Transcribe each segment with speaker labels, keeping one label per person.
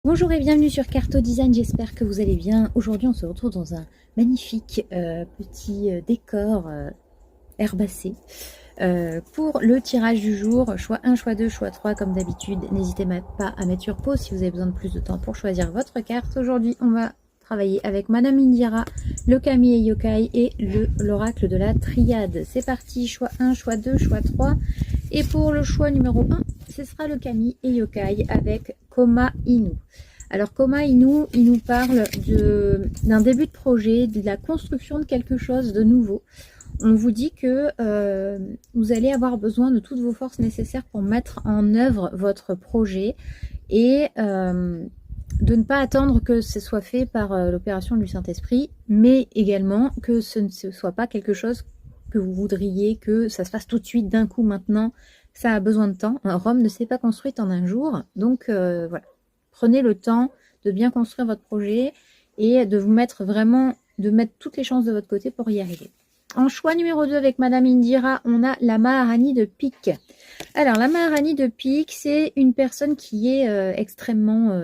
Speaker 1: Bonjour et bienvenue sur Carto Design, j'espère que vous allez bien. Aujourd'hui on se retrouve dans un magnifique petit décor herbacé pour le tirage du jour. Choix 1, choix 2, choix 3 comme d'habitude. N'hésitez pas à mettre sur pause si vous avez besoin de plus de temps pour choisir votre carte. Aujourd'hui on va travailler avec Madame Indira, le Kami et Yokai et l'oracle de la triade. C'est parti, choix 1, choix 2, choix 3. Et pour le choix numéro 1, ce sera le Kami et Yokai avec Koma Inu. Alors Koma Inu, il nous parle d'un début de projet, de la construction de quelque chose de nouveau. On vous dit que vous allez avoir besoin de toutes vos forces nécessaires pour mettre en œuvre votre projet et de ne pas attendre que ce soit fait par l'opération du Saint-Esprit, mais également que ce ne soit pas quelque chose que vous voudriez que ça se fasse tout de suite, d'un coup, maintenant. Ça a besoin de temps. Rome ne s'est pas construite en un jour. Donc, voilà. Prenez le temps de bien construire votre projet et de vous mettre vraiment, de mettre toutes les chances de votre côté pour y arriver. En choix numéro 2 avec Madame Indira, on a la Maharani de pique. Alors, la Maharani de pique, c'est une personne qui est extrêmement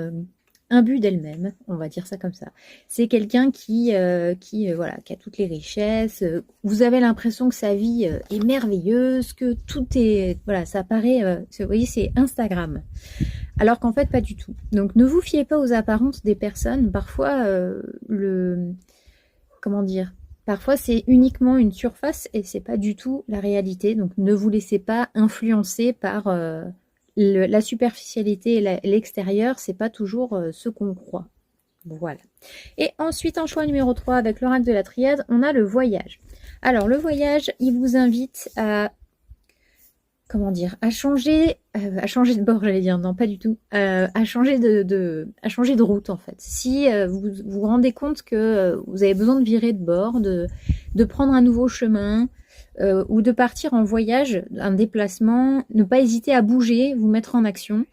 Speaker 1: imbue d'elle-même, on va dire ça comme ça. C'est quelqu'un qui a toutes les richesses. Vous avez l'impression que sa vie est merveilleuse, que tout est... Voilà, ça paraît... vous voyez, c'est Instagram. Alors qu'en fait, pas du tout. Donc, ne vous fiez pas aux apparences des personnes. Parfois, comment dire ? Parfois, c'est uniquement une surface et c'est pas du tout la réalité. Donc, ne vous laissez pas influencer par la superficialité et l'extérieur. C'est pas toujours ce qu'on croit. Voilà. Et ensuite, en choix numéro 3, avec l'oracle de la triade, on a le voyage. Alors, le voyage, il vous invite à... Comment dire, à changer de bord, j'allais dire, non pas du tout, à changer de route en fait. Si vous vous rendez compte que vous avez besoin de virer de bord, de prendre un nouveau chemin ou de partir en voyage, un déplacement, ne pas hésiter à bouger, vous mettre en action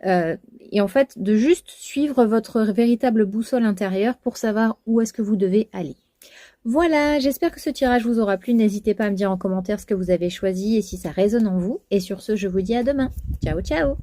Speaker 1: et en fait de juste suivre votre véritable boussole intérieure pour savoir où est-ce que vous devez aller. Voilà, j'espère que ce tirage vous aura plu. N'hésitez pas à me dire en commentaire ce que vous avez choisi et si ça résonne en vous. Et sur ce, je vous dis à demain. Ciao, ciao!